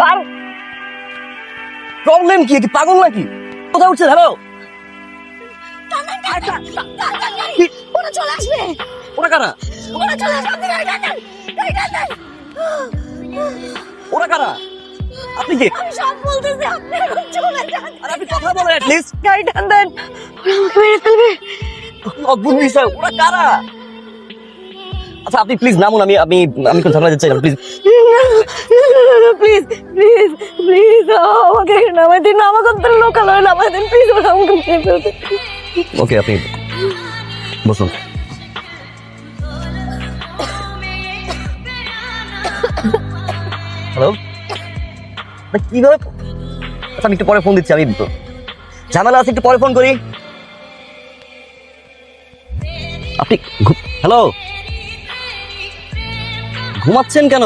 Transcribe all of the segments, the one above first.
আর problem কি পাগল নাকি? কোথায় উঠছে? হ্যালো, ওরা চলে আসবে। ওরা কারা? ওরা চলে আসবে। আপনি গাড়ি টানেন, গাড়ি টানেন। ওরা কারা? আপনি কি? আমি সব বলতেছি, আপনি এখন চলে যান। আর আপনি কথা বলেন at least। গাড়ি টান দেন, ওরা আমাকে মেরে ফেলবে। অদ্ভুত বিষয়, ওরা কারা? আচ্ছা আপনি প্লিজ নামুন, আমি আমি আমি কোনো ঝামেলা দিচ্ছি না, প্লিজ। প্লিজ প্লিজ প্লিজ আমাকে নামাই দিন, আমাকে লোকালয়ে নামাই দিন প্লিজ, ওরা আমাকে মেরে ফেলবে। ওকে, আপনি বসুন। হ্যালো, কিভাবে? আচ্ছা আমি একটু পরে ফোন দিচ্ছি, আমি ঝামেলা আছে, একটু পরে ফোন করি। আপনি হ্যালো, ঘুমাচ্ছেন কেন?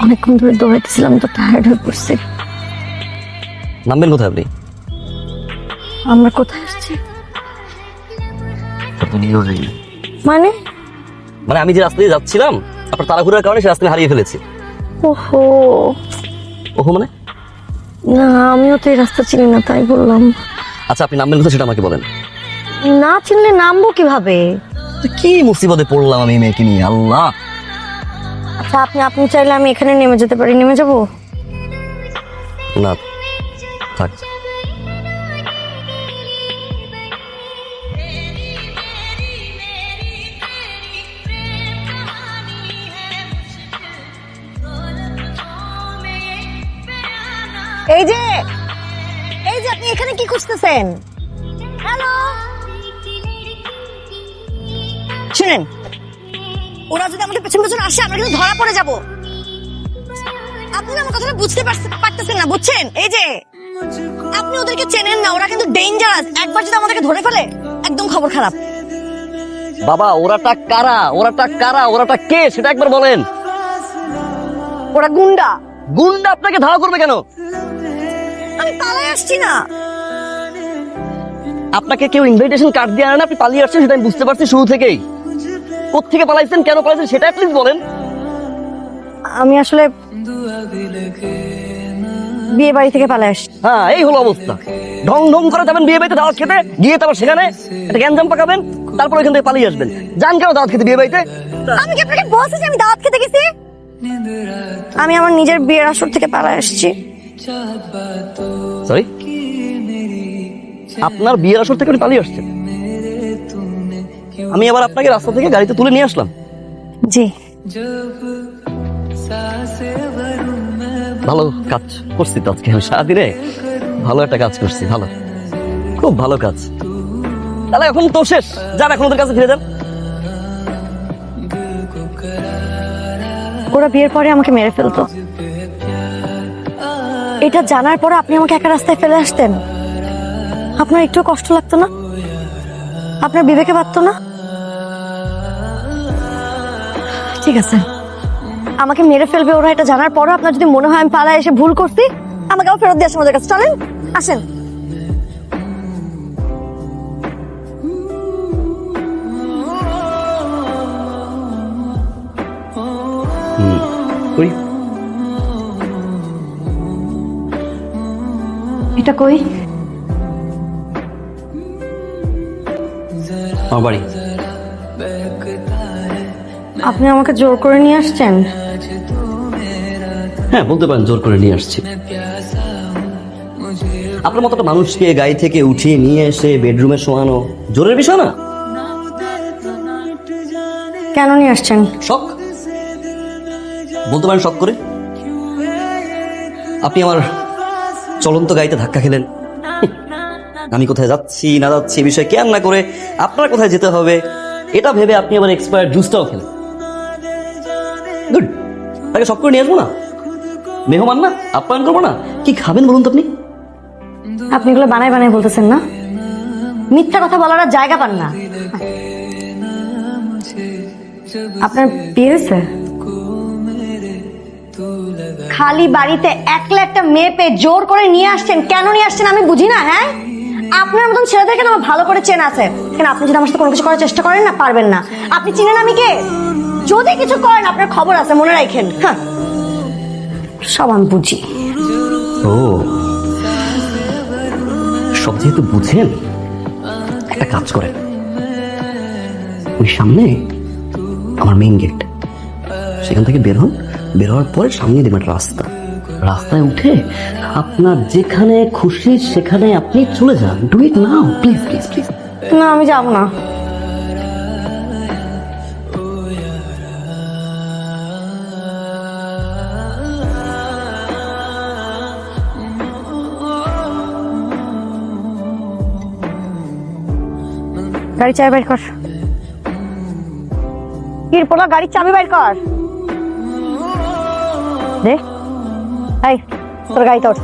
অনেকক্ষণ ধরে দৌড়াইতেছিলাম তো, টায়ার্ড হয়ে পড়ছি। নামবেন কোথায় আপনি? আমরা কোথায় আসছি? মানে মানে আমি যে রাস্তা দিয়ে যাচ্ছিলাম, আপনার তাড়াহুড়ার কারণে সে রাস্তায় হারিয়ে ফেলেছি। ওহো, ওহো মানে? না আমিও তো এই রাস্তা চিনি না, তাই বললাম। আচ্ছা আপনি নামবেন কোথায় সেটা আমাকে বলেন। না চিনলে নামবো কিভাবে? কি মুসিবতে পড়লাম আমি মেয়েকে নিয়ে, আল্লাহ। আচ্ছা আপনি আপনি চাইলে আমি এখানে নেমে যেতে পারি, নেমে যাব? না থাক। এই যে এই যে আপনি এখানে কি খুঁজতেছেন? হ্যালো, শুনেন, ওরা যদি আমাদের পেছন পেছন আসে আমরা কিন্তু ধরা পড়ে যাব। আপনি না আমার কথাটা বুঝতে পারতেছেন না, বুঝছেন? এই যে আপনি ওদেরকে চেনেন না, ওরা কিন্তু ডেঞ্জারাস। একবার যদি আমাদেরকে ধরে ফেলে একদম খবর খারাপ। বাবা ওরাটা কারা? ওরাটা কারা? ওরাটা কে সেটা একবার বলেন। ওরা গুন্ডা। গুন্ডা আপনাকে ধাওয়া করবে কেন? আমি পালাই আসছি না। আপনাকে কেউ ইনভিটেশন কার্ড দিয়ে আনে না, আপনি পালিয়ে আসছেন, সেটা আমি বুঝতে পারছি শুরু থেকেই। কোত্থেকে পালাইছেন, কেন পালাইছেন সেটা প্লিজ বলেন। আমি আসলে বিয়ে বাড়ি থেকে পালাই আসছি। হ্যাঁ এই হলো অবস্থা। ঢং ঢং করে যাবেন বিয়ে বাড়িতে দাওয়াত খেতে, গিয়ে তারপর সেখানে একটা গ্যাঞ্জাম পাকাবেন, তারপর ওইখান থেকে পালিয়ে আসবেন। যান কেন দাওয়াত খেতে বিয়ে বাড়িতে? আমি কি আপনাকে বলছি যে আমি দাওয়াত খেতে গেছি? আমি আমার নিজের বিয়ের আসর থেকে পালাই আসছি। সরি, আপনার বিয়ের আসর থেকে পালিয়ে আসছেন? আমি আবার আপনাকে রাস্তা থেকে গাড়িতে তুলে নিয়ে আসলাম। জি, ভালো কাজ করছি তো আজকে, আমি সারাদিনে ভালো একটা কাজ করছি, ভালো, খুব ভালো কাজ। তাহলে এখন তো শেষ, যান এখন ওদের কাছে ফিরে যান। ওরা বিয়ের পরে আমাকে মেরে ফেলতো, এটা জানার পরে আপনি আমাকে একা রাস্তায় ফেলে আসতেন? আপনার একটু কষ্ট লাগতো না? আপনার বিবেকে বাঁধতো না? ঠিক আছে, আমাকে মেরে ফেলবে ওরা, এটা জানার পরও আপনার যদি মনে হয় আমি পালায় এসে ভুল করছি, আমাকে আবার ফেরত দিয়ে আসেন ওদের কাছে। চলেন, আসেন। কই এটা কই? আমার বাড়ি। আপনি আমাকে জোর করে নিয়ে আসছেন? হ্যাঁ বলতে পারেন জোর করে নিয়ে আসছি। আপনার মতো একটা মানুষকে গাড়ি থেকে উঠিয়ে নিয়ে এসে বেডরুমে শোয়ানো জোরের বিষয় না। কেন নিয়ে আসছেন? শখ, বলতে পারেন শখ করে। আপনি আমার চলন্ত গাড়িতে ধাক্কা খেলেন, আমি কোথায় যাচ্ছি না যাচ্ছি এই বিষয়ে কেয়ার না করে আপনার কোথায় যেতে হবে এটা ভেবে আপনি আমার এক্সপায়ার জুসটাও খেলেন। গুড, তাকে শখ করে নিয়ে আসবো না? মেহমান না, আপ্যায়ন করবো না? কি খাবেন বলুন তো আপনি? আপনি এগুলো বানায় বানায় বলতেছেন না? মিথ্যা কথা বলার আর জায়গা পান না। আপনার বিয়ে হয়েছে? খালি বাড়িতে একলা একটা মেয়ে পেয়ে জোর করে নিয়ে আসছেন, কেন নিয়ে আসছেন আমি বুঝি না। হ্যাঁ, আপনার মতন ছেলেদেরকে আমার ভালো করে চেনা আছে, কেন আপনি যদি আমার সাথে কোনো কিছু করার চেষ্টা করেন না, পারবেন না। আপনি চিনেন আমি কে? যদি কিছু করেন আপনার খবর আছে, মনে রাখেন। হ্যাঁ, সব আমি বুঝি। ও, সব যেহেতু বুঝেন, একটা কাজ করেন, ওই সামনে আমার মেইন গেট, সেখান থেকে বের হন। বের হওয়ার পরে সামনে দেবেন রাস্তা, রাস্তায় উঠে আপনার যেখানে খুশি সেখানে আপনি চলে যান। Do it now, please please please. না, আমি যাবো না। গাড়ি চাবি বের কর। কিরপোলা, গাড়ির চাবি বের কর। দে, এই তোর গাড়িতে ওঠ।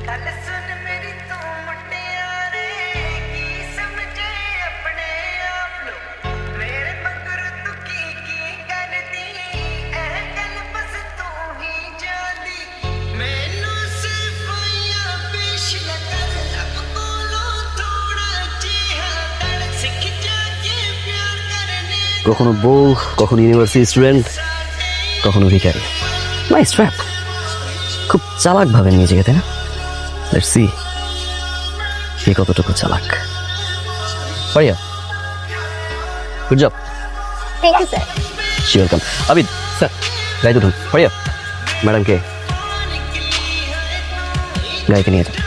ਗੱਲ ਸੁਣ ਮੇਰੀ ਤੂੰ ਮੁਟਿਆਰੇ ਕੀ ਸਮਝੇ ਆਪਣੇ ਆਪ ਨੂੰ ਮੇਰੇ ਮਗਰ ਤੂੰ ਕੀ ਕਰਦੀ ਇਹ ਗੱਲ ਬਸ ਤੂੰ ਹੀ ਜਾਣਦੀ ਮੈਨੂੰ ਸਿਰਫ ਯਾ ਪੇਸ਼ ਨਾ ਕਰ ਰੱਬ ਕੋਲੋਂ ਥੋੜਾ ਜਿਹਾ ਦੜ ਸਿੱਖ ਜਾ ਕੇ ਪਿਆਰ ਕਰਨੇ কখনো বউ, কখনো ইউনিভার্সিটি স্টুডেন্ট, কখনো ভিখারি। Nice trap. খুব চালাক ভাবেন নিজেকে, তাই না? লেটস সি কে কতটুকু চালাক। Pariya, good job. Thank you sir. Welcome. Abid sir, গাড়িতে উঠুন। পারিয়া, ম্যাডামকে গাড়িতে নিয়ে যান।